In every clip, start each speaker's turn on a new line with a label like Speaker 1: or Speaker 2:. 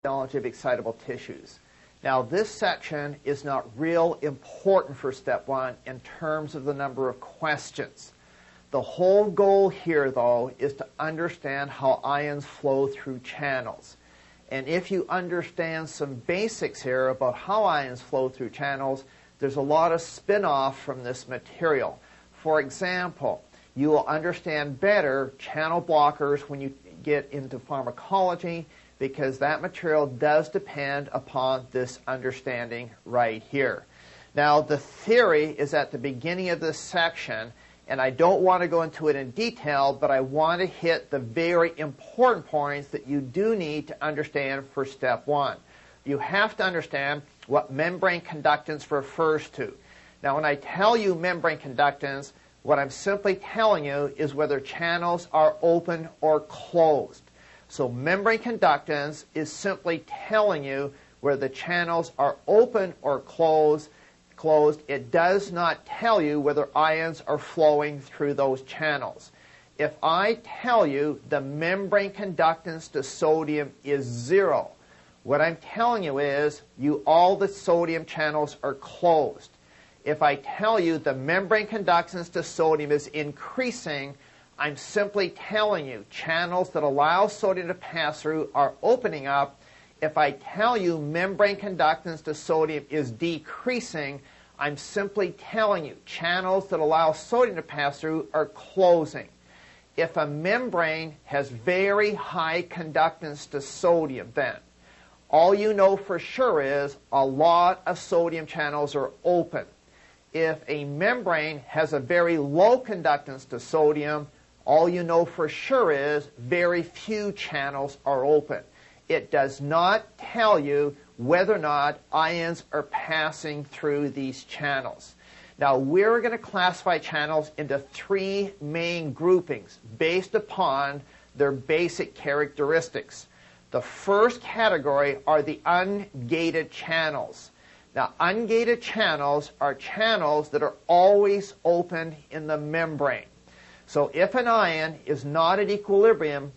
Speaker 1: knowledge of excitable tissues. Now, this section is not real important for step 1 in terms of the number of questions. The whole goal here, though, is to understand how ions flow through channels. And if you understand some basics here about how ions flow through channels, there's a lot of spin-off from this material. For example, you will understand better channel blockers when you get into pharmacology, because that material does depend upon this understanding right here. Now, the theory is at the beginning of this section, and I don't want to go into it in detail, but I want to hit the very important points that you do need to understand for step 1. You have to understand what membrane conductance refers to. Now, when I tell you membrane conductance, what I'm simply telling you is whether channels are open or closed. So membrane conductance is simply telling you whether the channels are open or closed. It does not tell you whether ions are flowing through those channels. If I tell you the membrane conductance to sodium is 0, what I'm telling you is all the sodium channels are closed. If I tell you the membrane conductance to sodium is increasing, I'm simply telling you channels that allow sodium to pass through are opening up. If I tell you membrane conductance to sodium is decreasing, I'm simply telling you channels that allow sodium to pass through are closing. If a membrane has very high conductance to sodium, then all you know for sure is a lot of sodium channels are open. If a membrane has a very low conductance to sodium, all you know for sure is very few channels are open. It does not tell you whether or not ions are passing through these channels. Now, we're going to classify channels into 3 main groupings based upon their basic characteristics. The first category are the ungated channels. Now, ungated channels are channels that are always open in the membrane. So if an ion is not at equilibrium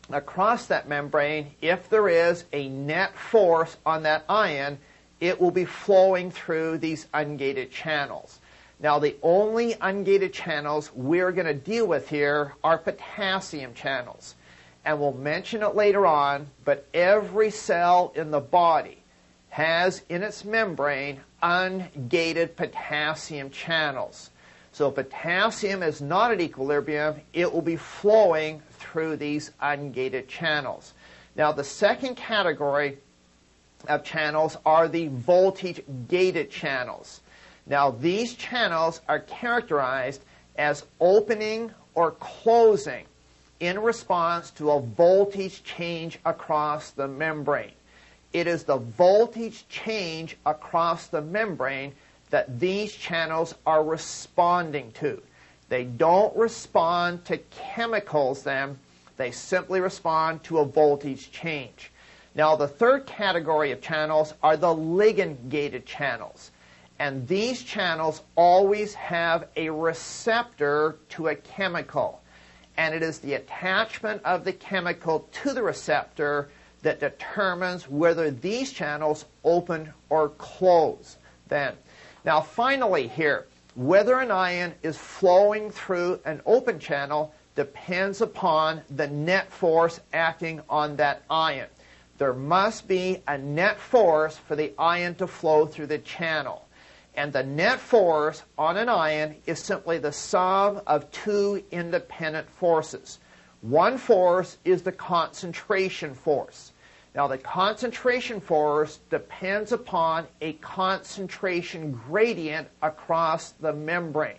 Speaker 1: across that membrane, if there is a net force on that ion, it will be flowing through these ungated channels. Now, the only ungated channels we're going to deal with here are potassium channels. And we'll mention it later on, but every cell in the body has in its membrane ungated potassium channels. So if potassium is not at equilibrium, it will be flowing through these ungated channels. Now, the second category of channels are the voltage-gated channels. Now, these channels are characterized as opening or closing in response to a voltage change across the membrane. It is the voltage change across the membrane that these channels are responding to. They don't respond to chemicals then, they simply respond to a voltage change. Now, the third category of channels are the ligand-gated channels. And these channels always have a receptor to a chemical. And it is the attachment of the chemical to the receptor that determines whether these channels open or close then. Now, finally here, whether an ion is flowing through an open channel depends upon the net force acting on that ion. There must be a net force for the ion to flow through the channel. And the net force on an ion is simply the sum of 2 independent forces. One force is the concentration force. Now, the concentration force depends upon a concentration gradient across the membrane.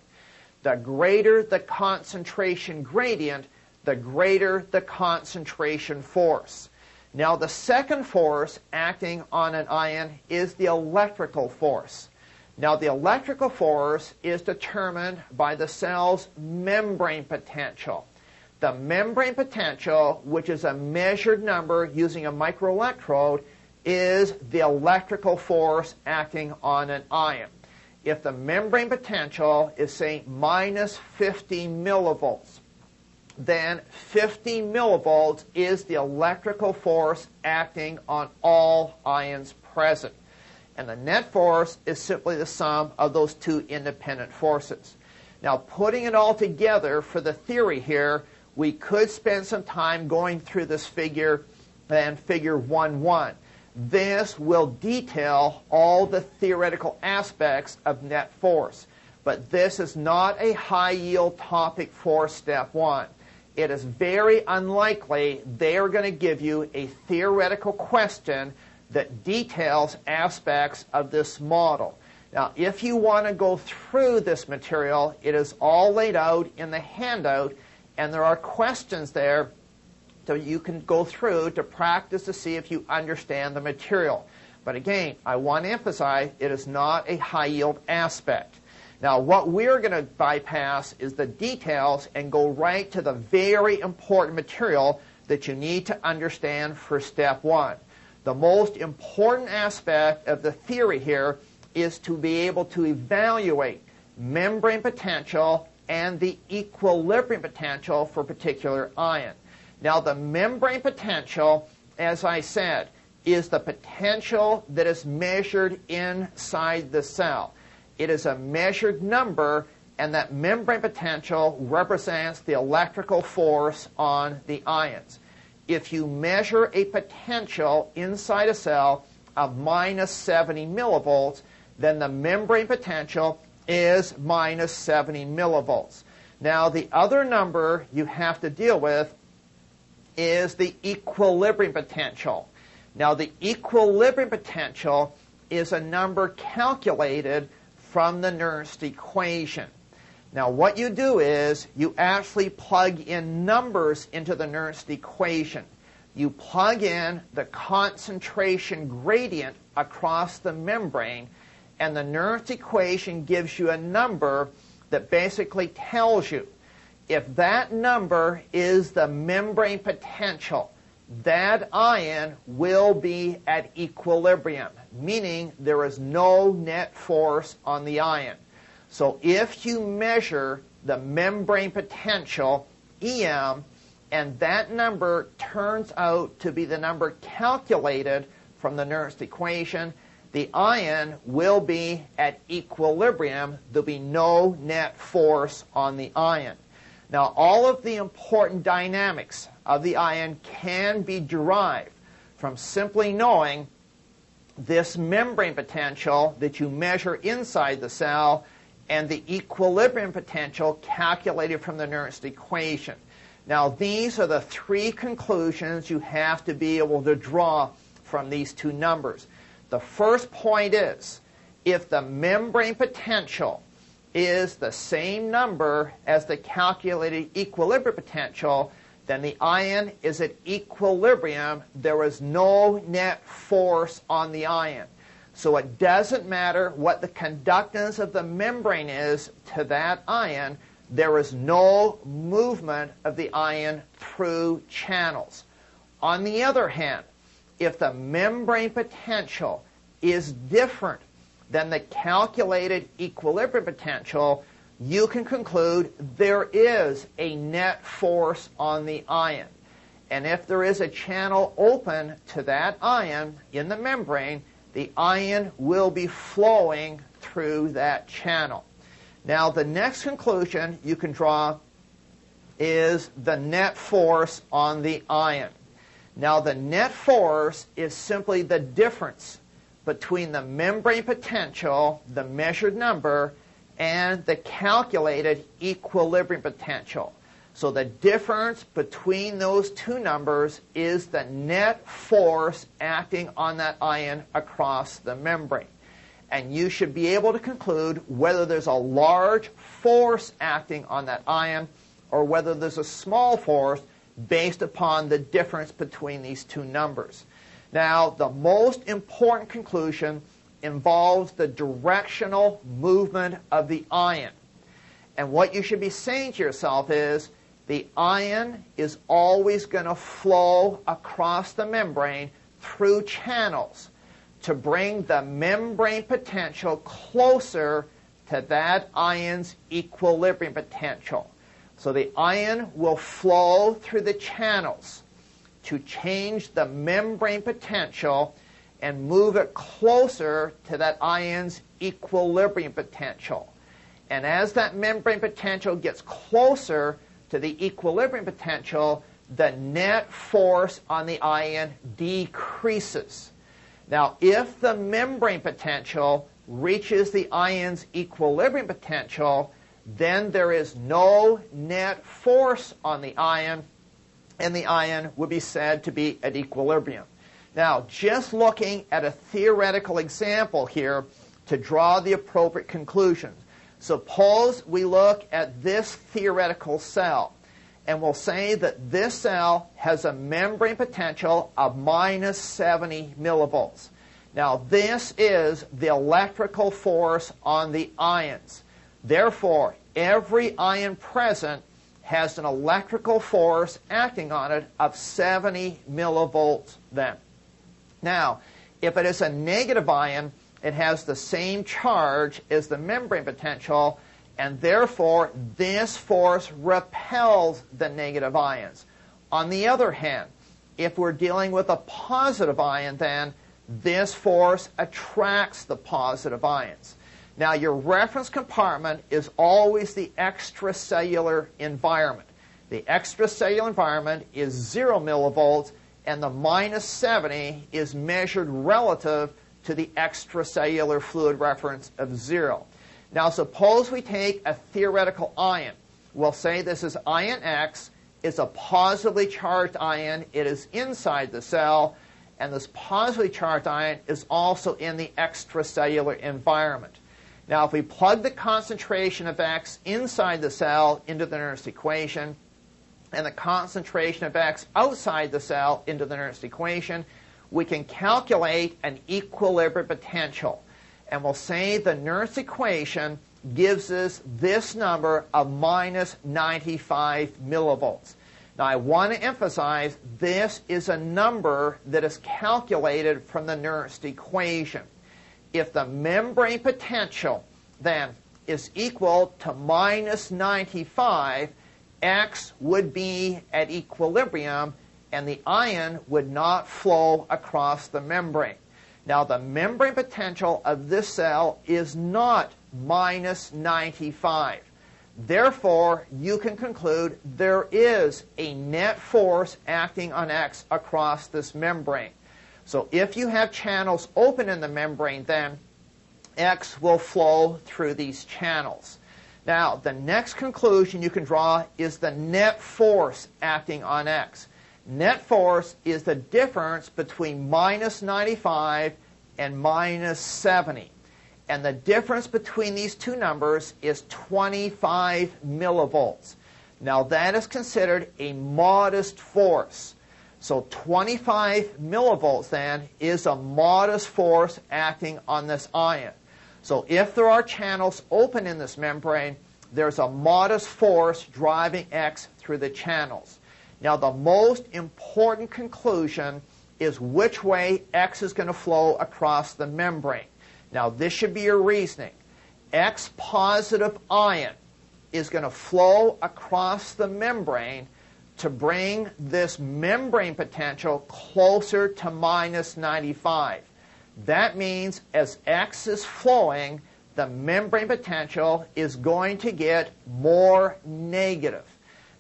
Speaker 1: The greater the concentration gradient, the greater the concentration force. Now, the second force acting on an ion is the electrical force. Now, the electrical force is determined by the cell's membrane potential. The membrane potential, which is a measured number using a microelectrode, is the electrical force acting on an ion. If the membrane potential is, say, minus 50 millivolts, then 50 millivolts is the electrical force acting on all ions present. And the net force is simply the sum of those two independent forces. Now, putting it all together for the theory here, we could spend some time going through this figure and figure 1.1. This will detail all the theoretical aspects of net force. But this is not a high-yield topic for step 1. It is very unlikely they are going to give you a theoretical question that details aspects of this model. Now, if you want to go through this material, it is all laid out in the handout, and there are questions there that you can go through to practice to see if you understand the material. But again, I want to emphasize it is not a high-yield aspect. Now, what we're going to bypass is the details and go right to the very important material that you need to understand for step 1. The most important aspect of the theory here is to be able to evaluate membrane potential and the equilibrium potential for a particular ion. Now, the membrane potential, as I said, is the potential that is measured inside the cell. It is a measured number, and that membrane potential represents the electrical force on the ions. If you measure a potential inside a cell of minus 70 millivolts, then the membrane potential is minus 70 millivolts. Now, the other number you have to deal with is the equilibrium potential. Now, the equilibrium potential is a number calculated from the Nernst equation. Now, what you do is you actually plug in numbers into the Nernst equation. You plug in the concentration gradient across the membrane, and the Nernst equation gives you a number that basically tells you if that number is the membrane potential, that ion will be at equilibrium, meaning there is no net force on the ion. So if you measure the membrane potential, EM, and that number turns out to be the number calculated from the Nernst equation, the ion will be at equilibrium. There'll be no net force on the ion. Now, all of the important dynamics of the ion can be derived from simply knowing this membrane potential that you measure inside the cell and the equilibrium potential calculated from the Nernst equation. Now, these are the three conclusions you have to be able to draw from these two numbers. The first point is, if the membrane potential is the same number as the calculated equilibrium potential, then the ion is at equilibrium. There is no net force on the ion. So it doesn't matter what the conductance of the membrane is to that ion, there is no movement of the ion through channels. On the other hand, if the membrane potential is different than the calculated equilibrium potential, you can conclude there is a net force on the ion. And if there is a channel open to that ion in the membrane, the ion will be flowing through that channel. Now, the next conclusion you can draw is the net force on the ion. Now, the net force is simply the difference between the membrane potential, the measured number, and the calculated equilibrium potential. So the difference between those two numbers is the net force acting on that ion across the membrane. And you should be able to conclude whether there's a large force acting on that ion or whether there's a small force based upon the difference between these two numbers. Now, the most important conclusion involves the directional movement of the ion. And what you should be saying to yourself is, the ion is always going to flow across the membrane through channels to bring the membrane potential closer to that ion's equilibrium potential. So the ion will flow through the channels to change the membrane potential and move it closer to that ion's equilibrium potential. And as that membrane potential gets closer to the equilibrium potential, the net force on the ion decreases. Now, if the membrane potential reaches the ion's equilibrium potential, then there is no net force on the ion, and the ion would be said to be at equilibrium. Now, just looking at a theoretical example here to draw the appropriate conclusions. Suppose we look at this theoretical cell, and we'll say that this cell has a membrane potential of minus 70 millivolts. Now, this is the electrical force on the ions. Therefore, every ion present has an electrical force acting on it of 70 millivolts then. Now, if it is a negative ion, it has the same charge as the membrane potential, and therefore this force repels the negative ions. On the other hand, if we're dealing with a positive ion, then this force attracts the positive ions. Now, your reference compartment is always the extracellular environment. The extracellular environment is 0 millivolts, and the minus 70 is measured relative to the extracellular fluid reference of 0. Now, suppose we take a theoretical ion. We'll say this is ion X. It's a positively charged ion. It is inside the cell, and this positively charged ion is also in the extracellular environment. Now, if we plug the concentration of X inside the cell into the Nernst equation, and the concentration of X outside the cell into the Nernst equation, we can calculate an equilibrium potential. And we'll say the Nernst equation gives us this number of minus 95 millivolts. Now, I want to emphasize this is a number that is calculated from the Nernst equation. If the membrane potential then is equal to minus 95, X would be at equilibrium, and the ion would not flow across the membrane. Now, the membrane potential of this cell is not minus 95. Therefore, you can conclude there is a net force acting on X across this membrane. So if you have channels open in the membrane, then X will flow through these channels. Now, the next conclusion you can draw is the net force acting on X. Net force is the difference between minus 95 and minus 70. And the difference between these two numbers is 25 millivolts. Now, that is considered a modest force. So 25 millivolts, then, is a modest force acting on this ion. So if there are channels open in this membrane, there's a modest force driving X through the channels. Now, the most important conclusion is which way X is going to flow across the membrane. Now, this should be your reasoning. X positive ion is going to flow across the membrane to bring this membrane potential closer to minus 95. That means as X is flowing, the membrane potential is going to get more negative.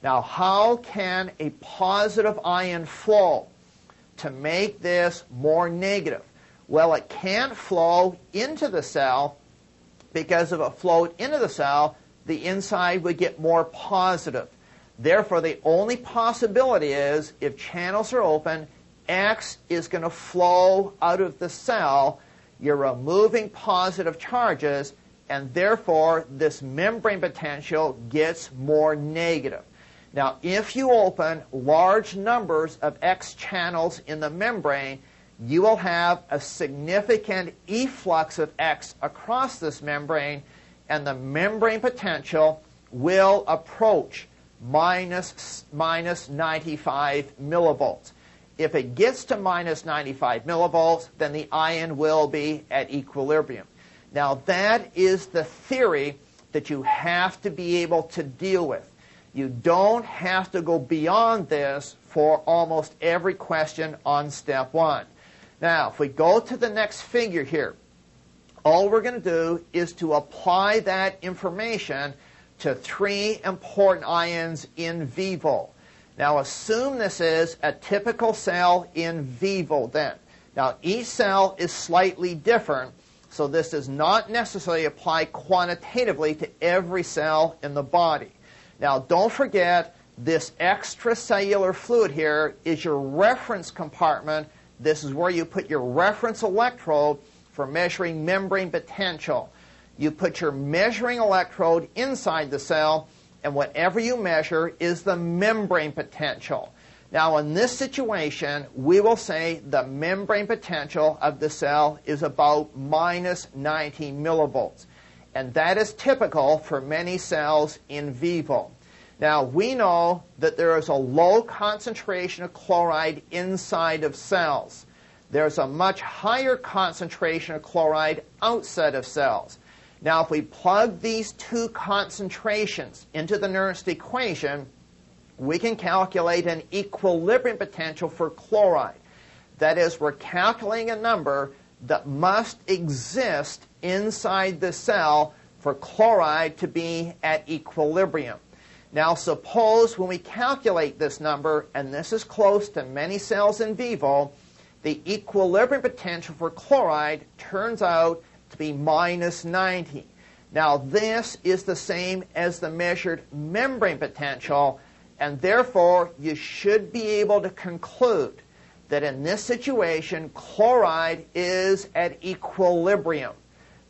Speaker 1: Now, how can a positive ion flow to make this more negative? Well, it can't flow into the cell, because if it flowed into the cell, the inside would get more positive. Therefore, the only possibility is, if channels are open, X is going to flow out of the cell. You're removing positive charges, and therefore this membrane potential gets more negative. Now, if you open large numbers of X channels in the membrane, you will have a significant efflux of X across this membrane, and the membrane potential will approach minus 95 millivolts. If it gets to minus 95 millivolts, then the ion will be at equilibrium. Now, that is the theory that you have to be able to deal with. You don't have to go beyond this for almost every question on step 1. Now, if we go to the next figure here, all we're going to do is to apply that information to 3 important ions in vivo. Now, assume this is a typical cell in vivo then. Now, each cell is slightly different, so this does not necessarily apply quantitatively to every cell in the body. Now, don't forget, this extracellular fluid here is your reference compartment. This is where you put your reference electrode for measuring membrane potential. You put your measuring electrode inside the cell, and whatever you measure is the membrane potential. Now, in this situation, we will say the membrane potential of the cell is about minus 90 millivolts. And that is typical for many cells in vivo. Now, we know that there is a low concentration of chloride inside of cells. There's a much higher concentration of chloride outside of cells. Now, if we plug these 2 concentrations into the Nernst equation, we can calculate an equilibrium potential for chloride. That is, we're calculating a number that must exist inside the cell for chloride to be at equilibrium. Now, suppose when we calculate this number, and this is close to many cells in vivo, the equilibrium potential for chloride turns out to be minus 90. Now, this is the same as the measured membrane potential, and therefore, you should be able to conclude that in this situation, chloride is at equilibrium.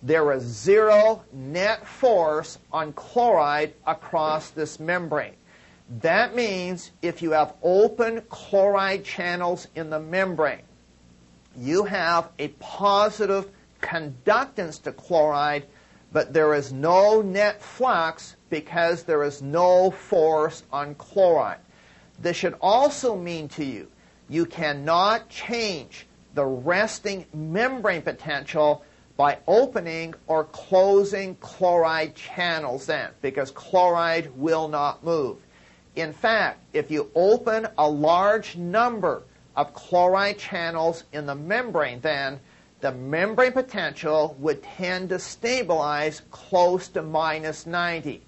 Speaker 1: There is 0 net force on chloride across this membrane. That means if you have open chloride channels in the membrane, you have a positive conductance to chloride, but there is no net flux because there is no force on chloride. This should also mean to you, you cannot change the resting membrane potential by opening or closing chloride channels then, because chloride will not move. In fact, if you open a large number of chloride channels in the membrane then, the membrane potential would tend to stabilize close to minus 90.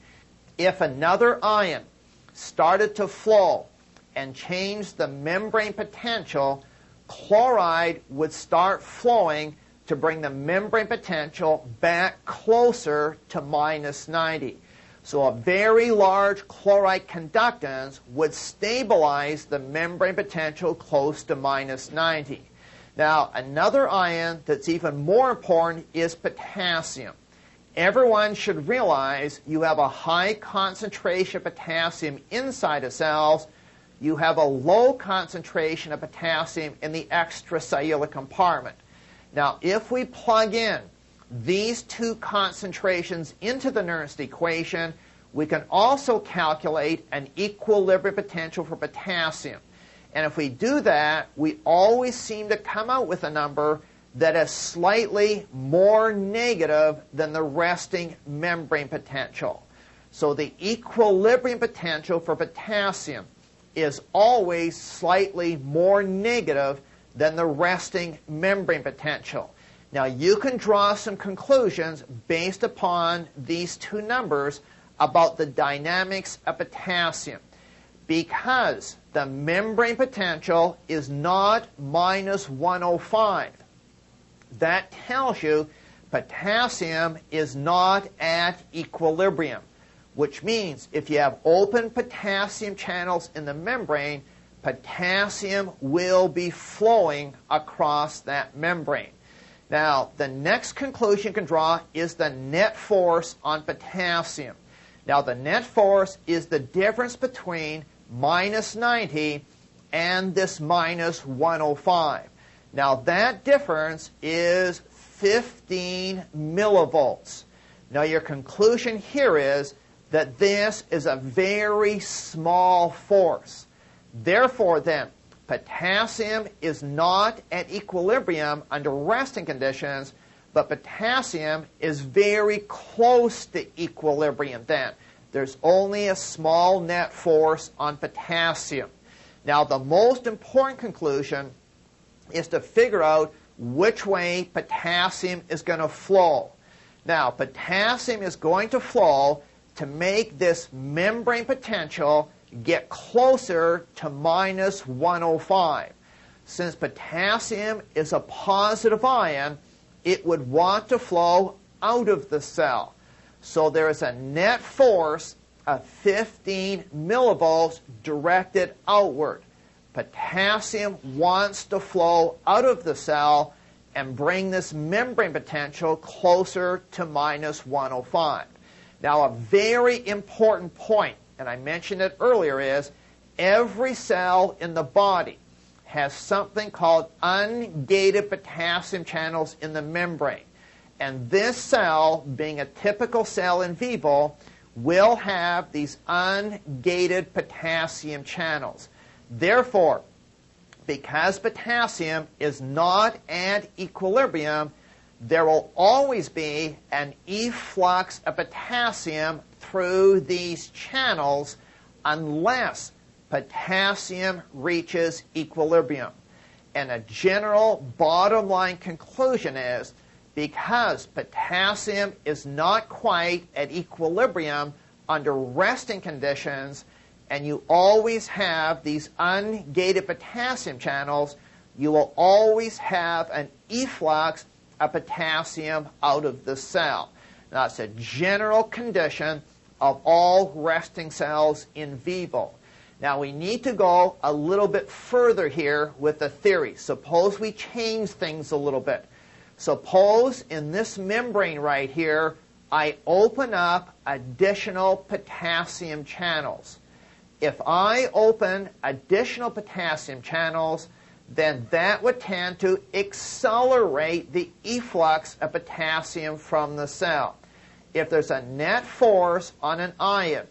Speaker 1: If another ion started to flow and change the membrane potential, chloride would start flowing to bring the membrane potential back closer to minus 90. So a very large chloride conductance would stabilize the membrane potential close to minus 90. Now, another ion that's even more important is potassium. Everyone should realize you have a high concentration of potassium inside of cells. You have a low concentration of potassium in the extracellular compartment. Now, if we plug in these 2 concentrations into the Nernst equation, we can also calculate an equilibrium potential for potassium. And if we do that, we always seem to come out with a number that is slightly more negative than the resting membrane potential. So the equilibrium potential for potassium is always slightly more negative than the resting membrane potential. Now, you can draw some conclusions based upon these 2 numbers about the dynamics of potassium. Because the membrane potential is not minus 105, that tells you potassium is not at equilibrium, which means if you have open potassium channels in the membrane, potassium will be flowing across that membrane. Now, the next conclusion you can draw is the net force on potassium. Now, the net force is the difference between minus 90 and this minus 105. Now, that difference is 15 millivolts. Now, your conclusion here is that this is a very small force. Therefore, then, potassium is not at equilibrium under resting conditions, but potassium is very close to equilibrium then. There's only a small net force on potassium. Now, the most important conclusion is to figure out which way potassium is going to flow. Now, potassium is going to flow to make this membrane potential get closer to minus 105. Since potassium is a positive ion, it would want to flow out of the cell. So there is a net force of 15 millivolts directed outward. Potassium wants to flow out of the cell and bring this membrane potential closer to minus 105. Now, a very important point, and I mentioned it earlier, is every cell in the body has something called ungated potassium channels in the membrane. And this cell, being a typical cell in vivo, will have these ungated potassium channels. Therefore, because potassium is not at equilibrium, there will always be an efflux of potassium through these channels unless potassium reaches equilibrium. And a general bottom line conclusion is, because potassium is not quite at equilibrium under resting conditions, and you always have these ungated potassium channels, you will always have an efflux of potassium out of the cell. Now, it's a general condition of all resting cells in vivo. Now, we need to go a little bit further here with the theory. Suppose we change things a little bit. Suppose in this membrane right here, I open up additional potassium channels. If I open additional potassium channels, then that would tend to accelerate the efflux of potassium from the cell. If there's a net force on an ion,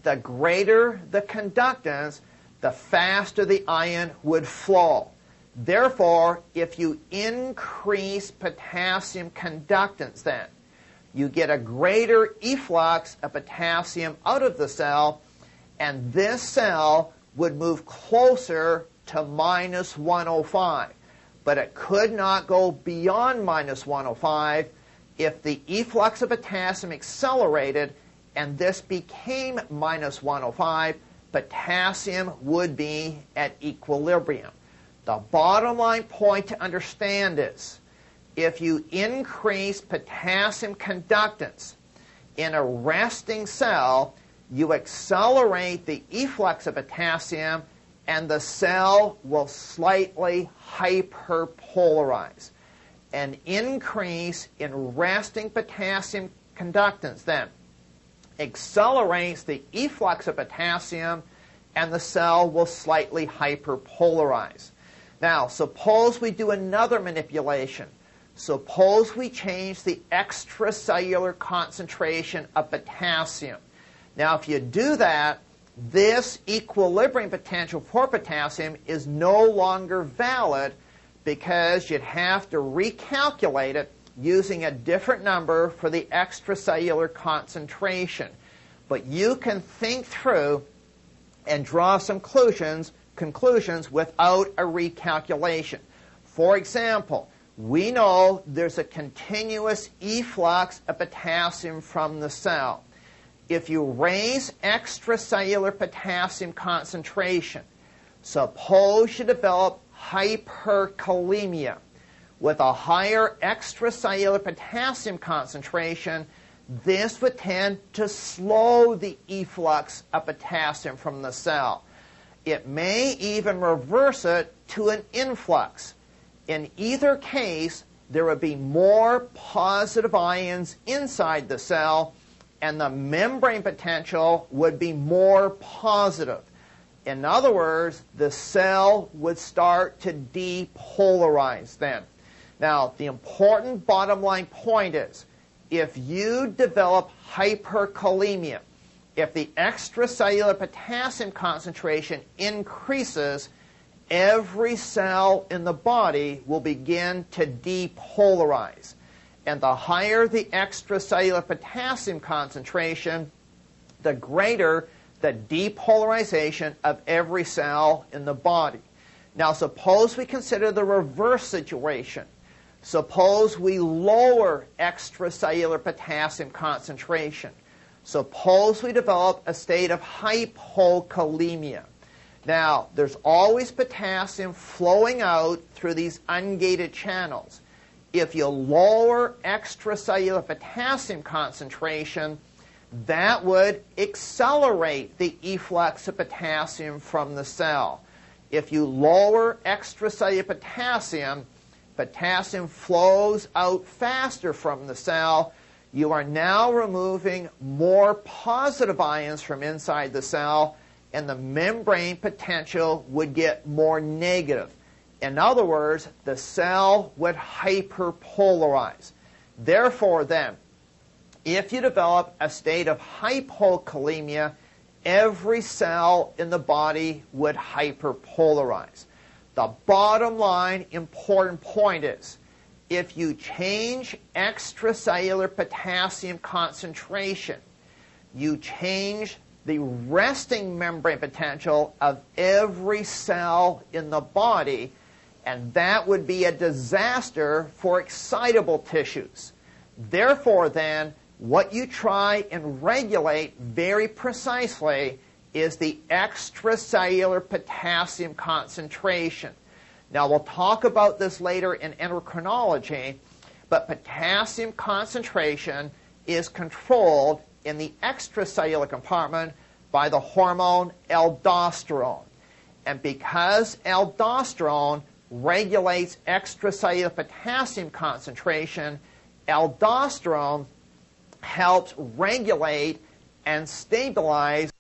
Speaker 1: the greater the conductance, the faster the ion would flow. Therefore, if you increase potassium conductance, then you get a greater efflux of potassium out of the cell, and this cell would move closer to minus 105. But it could not go beyond minus 105 if the efflux of potassium accelerated and this became minus 105, potassium would be at equilibrium. The bottom line point to understand is, if you increase potassium conductance in a resting cell, you accelerate the efflux of potassium and the cell will slightly hyperpolarize. An increase in resting potassium conductance then accelerates the efflux of potassium and the cell will slightly hyperpolarize. Now, suppose we do another manipulation. Suppose we change the extracellular concentration of potassium. Now, if you do that, this equilibrium potential for potassium is no longer valid because you'd have to recalculate it using a different number for the extracellular concentration. But you can think through and draw some conclusions without a recalculation. For example, we know there's a continuous efflux of potassium from the cell. If you raise extracellular potassium concentration, suppose you develop hyperkalemia. With a higher extracellular potassium concentration, this would tend to slow the efflux of potassium from the cell. It may even reverse it to an influx. In either case, there would be more positive ions inside the cell, and the membrane potential would be more positive. In other words, the cell would start to depolarize then. Now, the important bottom line point is, if you develop hyperkalemia, if the extracellular potassium concentration increases, every cell in the body will begin to depolarize. And the higher the extracellular potassium concentration, the greater the depolarization of every cell in the body. Now suppose we consider the reverse situation. Suppose we lower extracellular potassium concentration. Suppose we develop a state of hypokalemia. Now, there's always potassium flowing out through these ungated channels. If you lower extracellular potassium concentration, that would accelerate the efflux of potassium from the cell. If you lower extracellular potassium, potassium flows out faster from the cell. You are now removing more positive ions from inside the cell, and the membrane potential would get more negative. In other words, the cell would hyperpolarize. Therefore, then, if you develop a state of hypokalemia, every cell in the body would hyperpolarize. The bottom line important point is, if you change extracellular potassium concentration, you change the resting membrane potential of every cell in the body, and that would be a disaster for excitable tissues. Therefore, then, what you try and regulate very precisely is the extracellular potassium concentration. Now, we'll talk about this later in endocrinology, but potassium concentration is controlled in the extracellular compartment by the hormone aldosterone. And because aldosterone regulates extracellular potassium concentration, aldosterone helps regulate and stabilize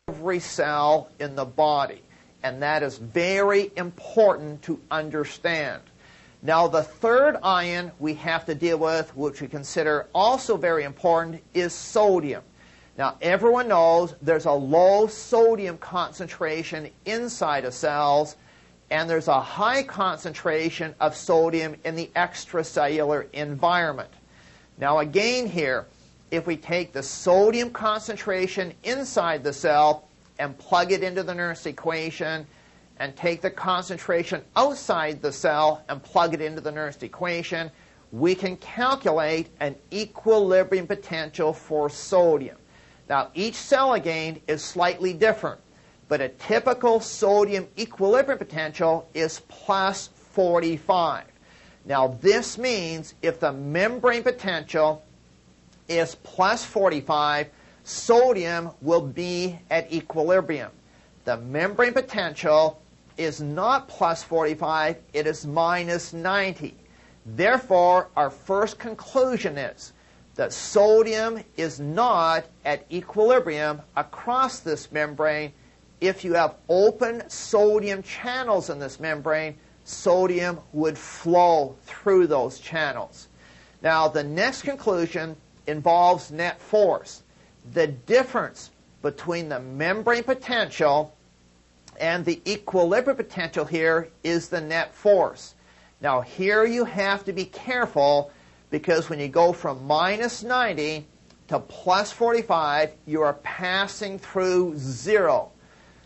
Speaker 1: every cell in the body. And that is very important to understand. Now, the third ion we have to deal with, which we consider also very important, is sodium. Now, everyone knows there's a low sodium concentration inside of cells, and there's a high concentration of sodium in the extracellular environment. Now, again here, if we take the sodium concentration inside the cell and plug it into the Nernst equation, and take the concentration outside the cell and plug it into the Nernst equation, we can calculate an equilibrium potential for sodium. Now, each cell again is slightly different, but a typical sodium equilibrium potential is plus 45. Now, this means if the membrane potential is plus 45, sodium will be at equilibrium. The membrane potential is not plus 45, it is minus 90. Therefore, our first conclusion is that sodium is not at equilibrium across this membrane. If you have open sodium channels in this membrane, sodium would flow through those channels. Now, the next conclusion involves net force. The difference between the membrane potential and the equilibrium potential here is the net force. Now, here you have to be careful, because when you go from minus 90 to plus 45, you are passing through zero.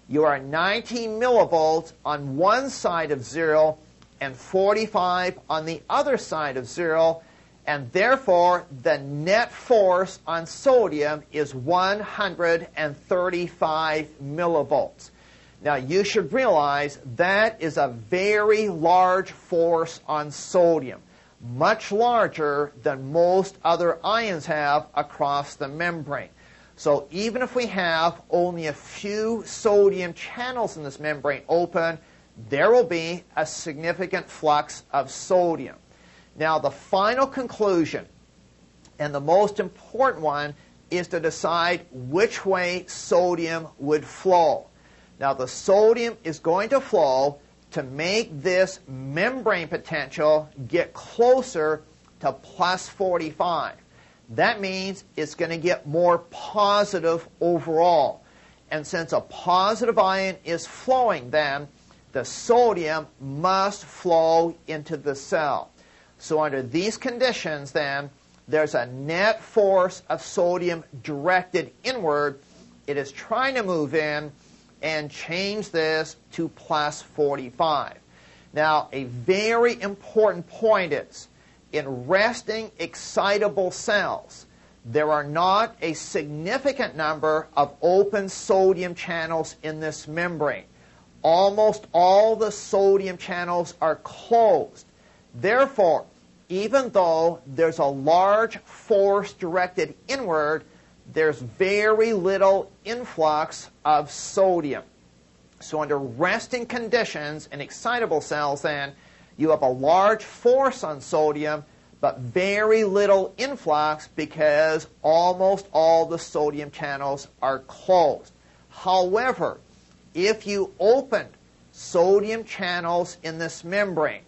Speaker 1: You are 90 millivolts on one side of zero and 45 on the other side of zero, and therefore the net force on sodium is 135 millivolts. Now, you should realize that is a very large force on sodium, much larger than most other ions have across the membrane. So even if we have only a few sodium channels in this membrane open, there will be a significant flux of sodium. Now, the final conclusion, and the most important one, is to decide which way sodium would flow. Now, the sodium is going to flow to make this membrane potential get closer to plus 45. that means it's going to get more positive overall. And since a positive ion is flowing, then the sodium must flow into the cell. So under these conditions, then, there's a net force of sodium directed inward. It is trying to move in and change this to plus 45. Now, a very important point is, in resting excitable cells, there are not a significant number of open sodium channels in this membrane. Almost all the sodium channels are closed. Therefore, even though there's a large force directed inward, there's very little influx of sodium. So under resting conditions in excitable cells, then, you have a large force on sodium, but very little influx because almost all the sodium channels are closed. However, if you opened sodium channels in this membrane,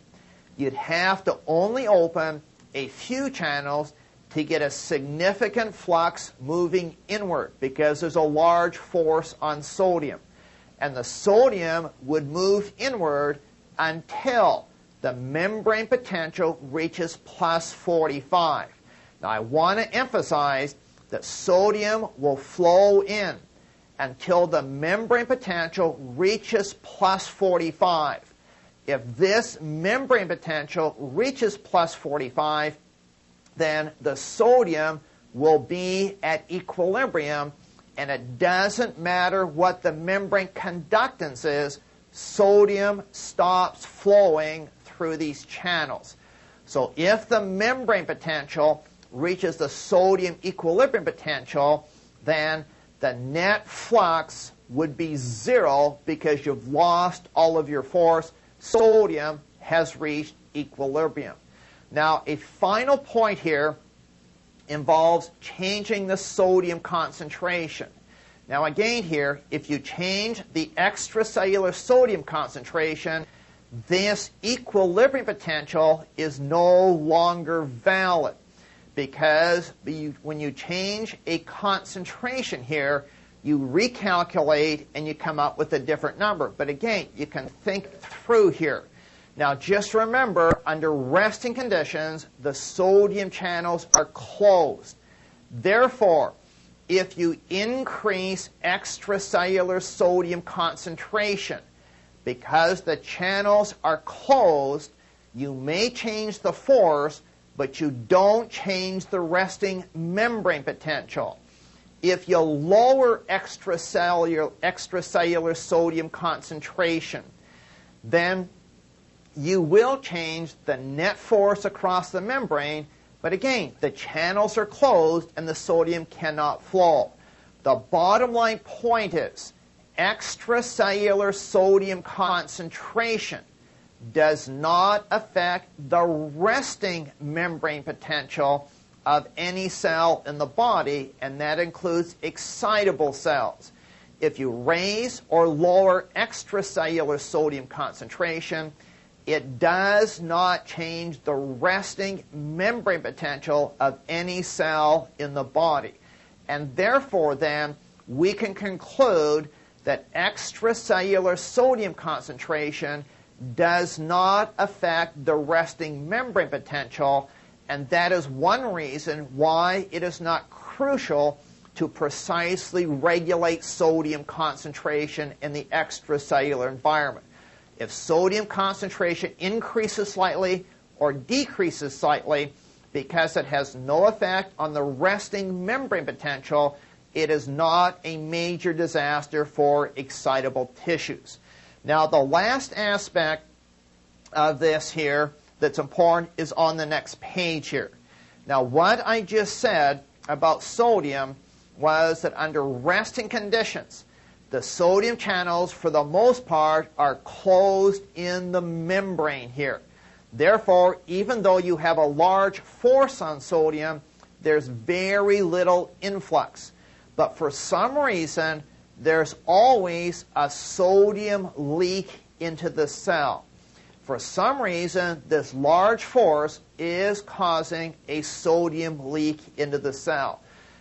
Speaker 1: you'd have to only open a few channels to get a significant flux moving inward because there's a large force on sodium. And the sodium would move inward until the membrane potential reaches plus 45. Now, I want to emphasize that sodium will flow in until the membrane potential reaches plus 45. If this membrane potential reaches plus 45, then the sodium will be at equilibrium, and it doesn't matter what the membrane conductance is, sodium stops flowing through these channels. So if the membrane potential reaches the sodium equilibrium potential, then the net flux would be 0 because you've lost all of your force. Sodium has reached equilibrium. Now, a final point here involves changing the sodium concentration. Now, again here, if you change the extracellular sodium concentration, this equilibrium potential is no longer valid because when you change a concentration here, you recalculate and you come up with a different number. But again, you can think through here. Now, just remember, under resting conditions, the sodium channels are closed. Therefore, if you increase extracellular sodium concentration, because the channels are closed, you may change the force, but you don't change the resting membrane potential. If you lower extracellular sodium concentration, then you will change the net force across the membrane, but again, the channels are closed and the sodium cannot flow. The bottom line point is, extracellular sodium concentration does not affect the resting membrane potential of any cell in the body, and that includes excitable cells. If you raise or lower extracellular sodium concentration, it does not change the resting membrane potential of any cell in the body. And therefore, then, we can conclude that extracellular sodium concentration does not affect the resting membrane potential, and that is one reason why it is not crucial to precisely regulate sodium concentration in the extracellular environment. If sodium concentration increases slightly or decreases slightly because it has no effect on the resting membrane potential, it is not a major disaster for excitable tissues. Now, the last aspect of this here that's important is on the next page here. Now, what I just said about sodium was that under resting conditions, the sodium channels, for the most part, are closed in the membrane here. Therefore, even though you have a large force on sodium, there's very little influx. But for some reason, there's always a sodium leak into the cell. For some reason, this large force is causing a sodium leak into the cell.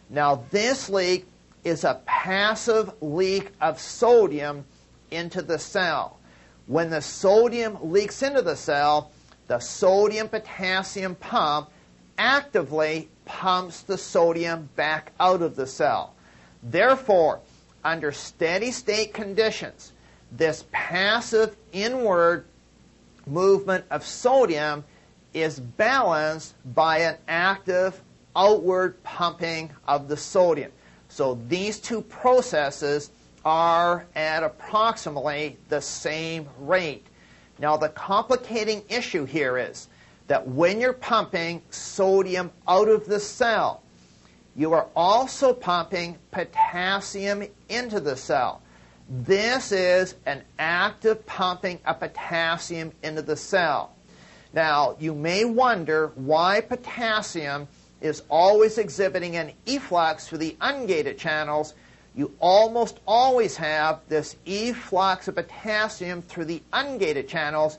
Speaker 1: Now, this leak is a passive leak of sodium into the cell. When the sodium leaks into the cell, the sodium-potassium pump actively pumps the sodium back out of the cell. Therefore, under steady-state conditions, this passive inward movement of sodium is balanced by an active outward pumping of the sodium. So these two processes are at approximately the same rate. Now, the complicating issue here is that when you're pumping sodium out of the cell, you are also pumping potassium into the cell. This is an active pumping of potassium into the cell. Now, you may wonder why potassium is always exhibiting an efflux through the ungated channels. You almost always have this efflux of potassium through the ungated channels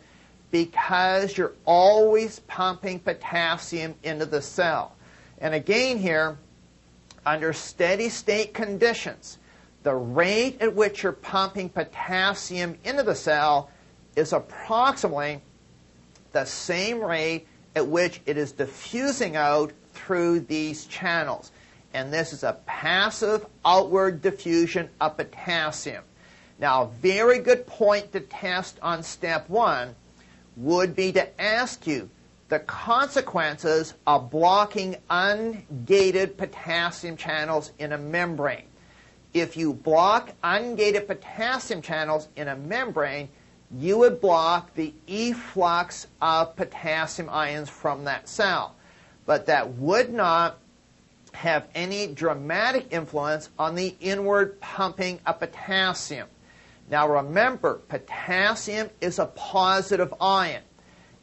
Speaker 1: because you're always pumping potassium into the cell. And again here, under steady-state conditions, the rate at which you're pumping potassium into the cell is approximately the same rate at which it is diffusing out through these channels. And this is a passive outward diffusion of potassium. Now, a very good point to test on step 1 would be to ask you the consequences of blocking ungated potassium channels in a membrane. If you block ungated potassium channels in a membrane, you would block the efflux of potassium ions from that cell. But that would not have any dramatic influence on the inward pumping of potassium. Now remember, potassium is a positive ion.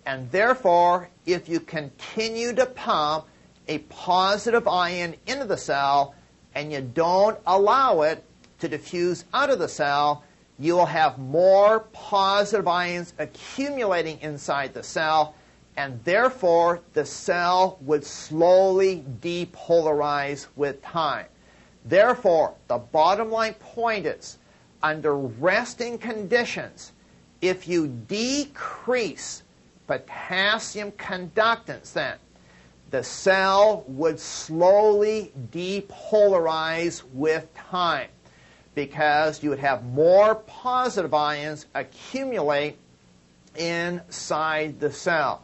Speaker 1: And therefore, if you continue to pump a positive ion into the cell and you don't allow it to diffuse out of the cell, you will have more positive ions accumulating inside the cell, and therefore the cell would slowly depolarize with time. Therefore, the bottom line point is, under resting conditions, if you decrease potassium conductance, then the cell would slowly depolarize with time because you would have more positive ions accumulate inside the cell.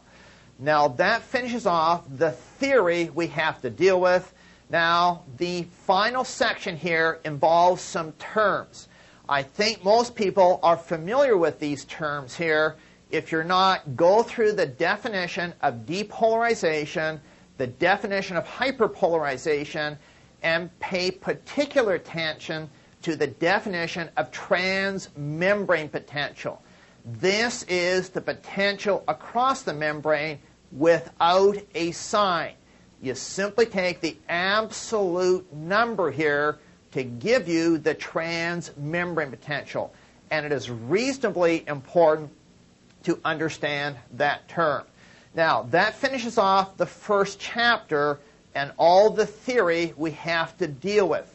Speaker 1: Now that finishes off the theory we have to deal with. Now the final section here involves some terms. I think most people are familiar with these terms here. If you're not, go through the definition of depolarization, the definition of hyperpolarization, and pay particular attention to the definition of transmembrane potential. This is the potential across the membrane without a sign. You simply take the absolute number here to give you the transmembrane potential. And it is reasonably important to understand that term. Now, that finishes off the first chapter and all the theory we have to deal with.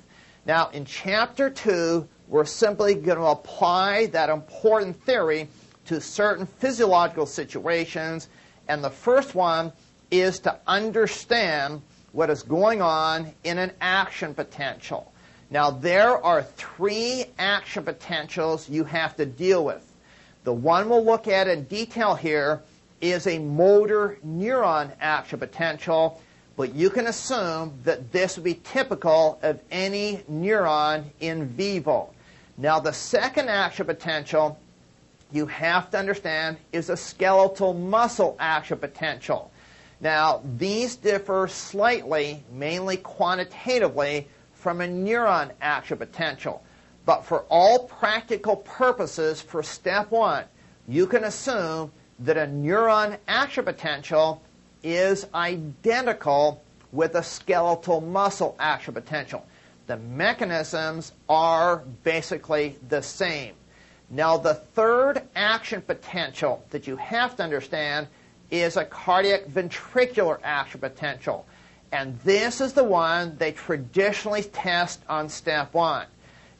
Speaker 1: Now, in Chapter 2, we're simply going to apply that important theory to certain physiological situations. And the first one is to understand what is going on in an action potential. Now, there are 3 action potentials you have to deal with. The one we'll look at in detail here is a motor neuron action potential, but you can assume that this would be typical of any neuron in vivo. Now, the second action potential you have to understand is a skeletal muscle action potential. Now, these differ slightly, mainly quantitatively, from a neuron action potential. But for all practical purposes for step 1, you can assume that a neuron action potential is identical with a skeletal muscle action potential. The mechanisms are basically the same. Now, the third action potential that you have to understand is a cardiac ventricular action potential. And this is the one they traditionally test on step 1.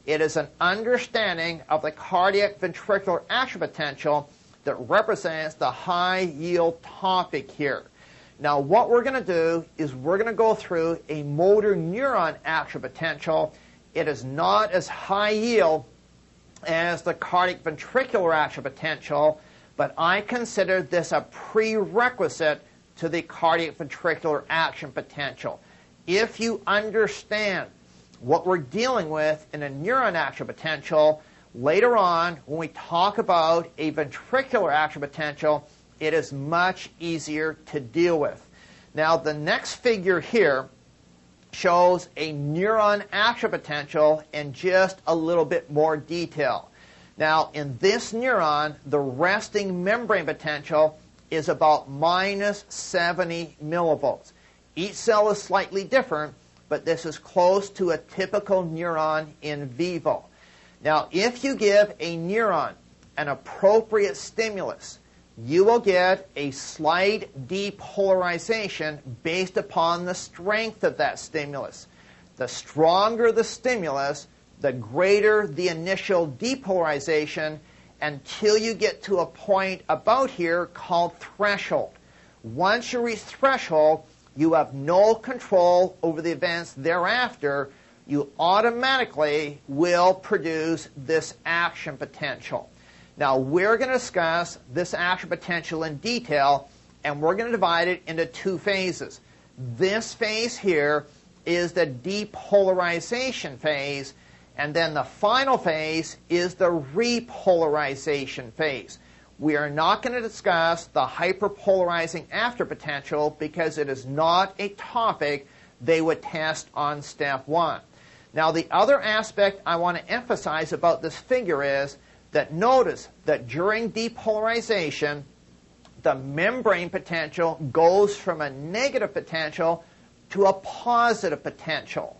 Speaker 1: It is an understanding of the cardiac ventricular action potential that represents the high-yield topic here. Now, what we're going to do is we're going to go through a motor neuron action potential. It is not as high yield as the cardiac ventricular action potential, but I consider this a prerequisite to the cardiac ventricular action potential. If you understand what we're dealing with in a neuron action potential, later on when we talk about a ventricular action potential, it is much easier to deal with. Now, the next figure here shows a neuron action potential in just a little bit more detail. Now, in this neuron, the resting membrane potential is about minus 70 millivolts. Each cell is slightly different, but this is close to a typical neuron in vivo. Now, if you give a neuron an appropriate stimulus, you will get a slight depolarization based upon the strength of that stimulus. The stronger the stimulus, the greater the initial depolarization, until you get to a point about here called threshold. Once you reach threshold, you have no control over the events thereafter. You automatically will produce this action potential. Now, we're going to discuss this action potential in detail, and we're going to divide it into two phases. This phase here is the depolarization phase, and then the final phase is the repolarization phase. We are not going to discuss the hyperpolarizing after potential because it is not a topic they would test on step 1. Now, the other aspect I want to emphasize about this figure is that notice that during depolarization, the membrane potential goes from a negative potential to a positive potential.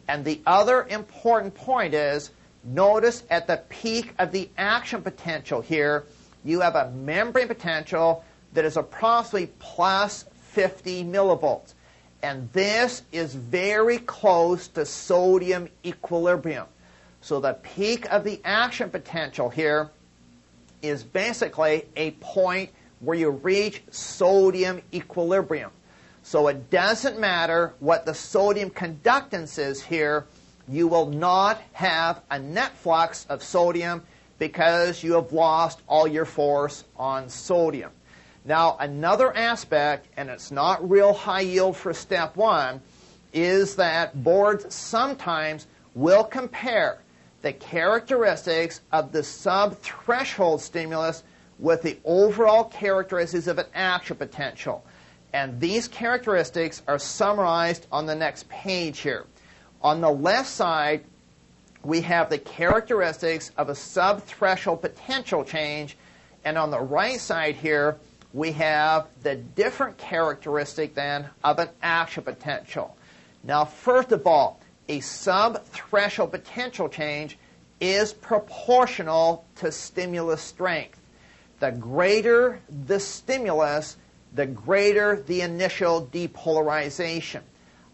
Speaker 1: And the other important point is, notice at the peak of the action potential here, you have a membrane potential that is approximately plus 50 millivolts. And this is very close to sodium equilibrium. So the peak of the action potential here is basically a point where you reach sodium equilibrium. So it doesn't matter what the sodium conductance is here, you will not have a net flux of sodium because you have lost all your force on sodium. Now, another aspect, and it's not real high yield for step 1, is that boards sometimes will compare the characteristics of the sub-threshold stimulus with the overall characteristics of an action potential. And these characteristics are summarized on the next page here. On the left side, we have the characteristics of a sub-threshold potential change, and on the right side here, we have the different characteristic then of an action potential. Now, first of all, a sub-threshold potential change is proportional to stimulus strength. The greater the stimulus, the greater the initial depolarization.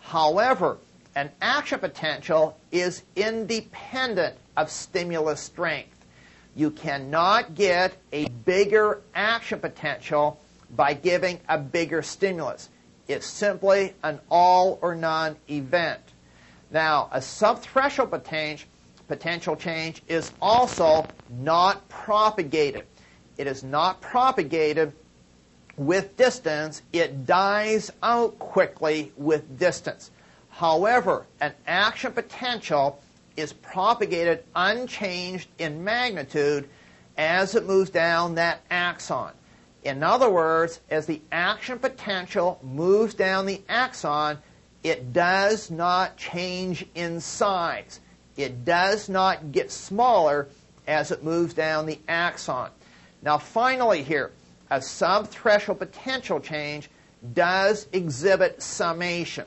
Speaker 1: However, an action potential is independent of stimulus strength. You cannot get a bigger action potential by giving a bigger stimulus. It's simply an all or none event. Now, a subthreshold potential change is also not propagated. It is not propagated with distance. It dies out quickly with distance. However, an action potential is propagated unchanged in magnitude as it moves down that axon. In other words, as the action potential moves down the axon, it does not change in size. It does not get smaller as it moves down the axon. Now finally here, a subthreshold potential change does exhibit summation.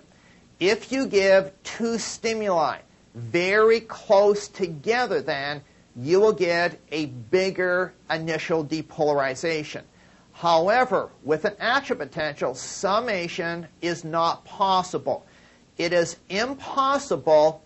Speaker 1: If you give two stimuli very close together, then you will get a bigger initial depolarization. However, with an action potential, summation is not possible. It is impossible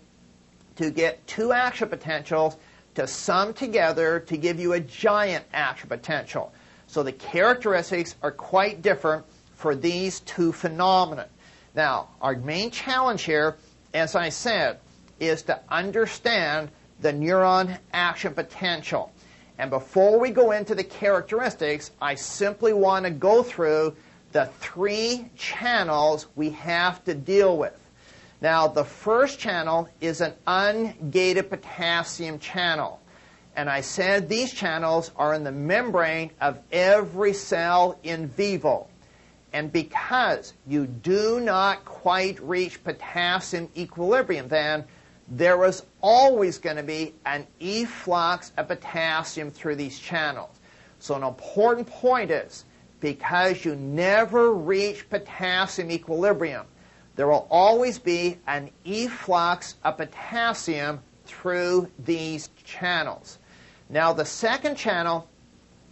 Speaker 1: to get two action potentials to sum together to give you a giant action potential. So the characteristics are quite different for these two phenomena. Now, our main challenge here, as I said, is to understand the neuron action potential. And before we go into the characteristics, I simply want to go through the three channels we have to deal with. Now, the first channel is an ungated potassium channel. And I said these channels are in the membrane of every cell in vivo. And because you do not quite reach potassium equilibrium, then there is always going to be an efflux of potassium through these channels. So an important point is, because you never reach potassium equilibrium, there will always be an efflux of potassium through these channels. Now, the second channel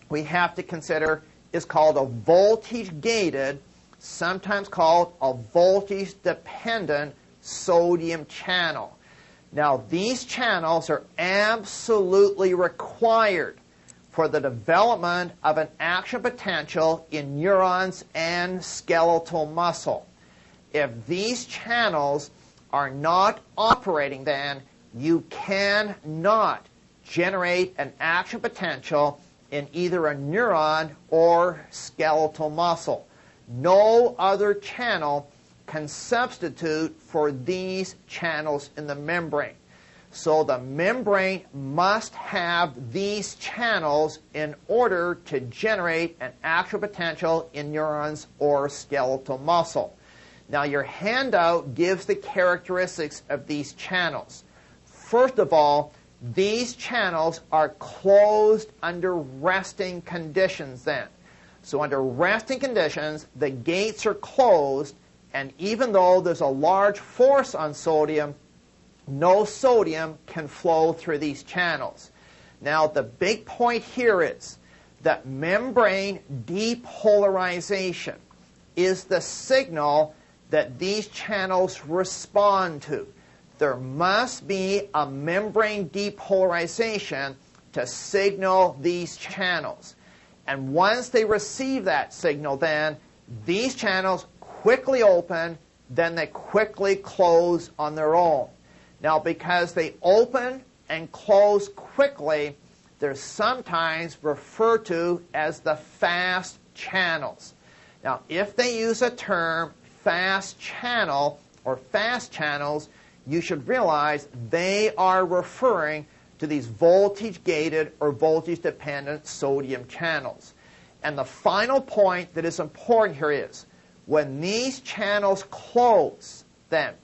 Speaker 1: we have to consider is called a voltage-gated, sometimes called a voltage-dependent sodium channel. Now, these channels are absolutely required for the development of an action potential in neurons and skeletal muscle. If these channels are not operating, then you cannot generate an action potential in either a neuron or skeletal muscle. No other channel can substitute for these channels in the membrane. So the membrane must have these channels in order to generate an action potential in neurons or skeletal muscle. Now, your handout gives the characteristics of these channels. First of all, these channels are closed under resting conditions then. So under resting conditions, the gates are closed, and even though there's a large force on sodium, no sodium can flow through these channels. Now, the big point here is that membrane depolarization is the signal that these channels respond to. There must be a membrane depolarization to signal these channels. And once they receive that signal, then these channels quickly open, then they quickly close on their own. Now, because they open and close quickly, they're sometimes referred to as the fast channels. Now, if they use a term fast channel or fast channels, you should realize they are referring to these voltage-gated or voltage-dependent sodium channels. And the final point that is important here is, when these channels close, then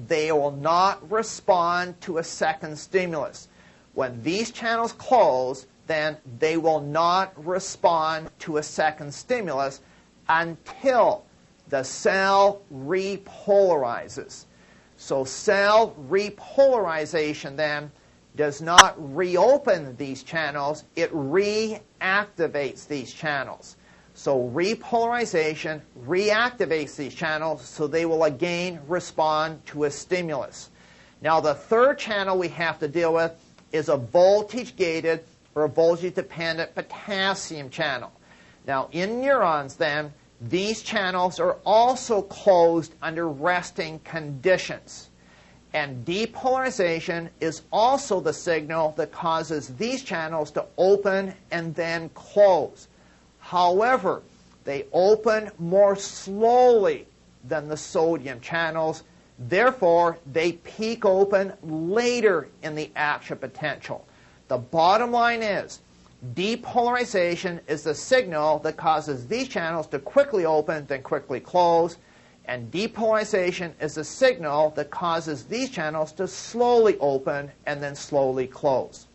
Speaker 1: they will not respond to a second stimulus. When these channels close, then they will not respond to a second stimulus until the cell repolarizes. So cell repolarization then does not reopen these channels, it reactivates these channels. So repolarization reactivates these channels so they will again respond to a stimulus. Now, the third channel we have to deal with is a voltage-gated or a voltage-dependent potassium channel. Now, in neurons then, these channels are also closed under resting conditions. And depolarization is also the signal that causes these channels to open and then close. However, they open more slowly than the sodium channels. Therefore, they peak open later in the action potential. The bottom line is, depolarization is the signal that causes these channels to quickly open, then quickly close. And depolarization is the signal that causes these channels to slowly open and then slowly close.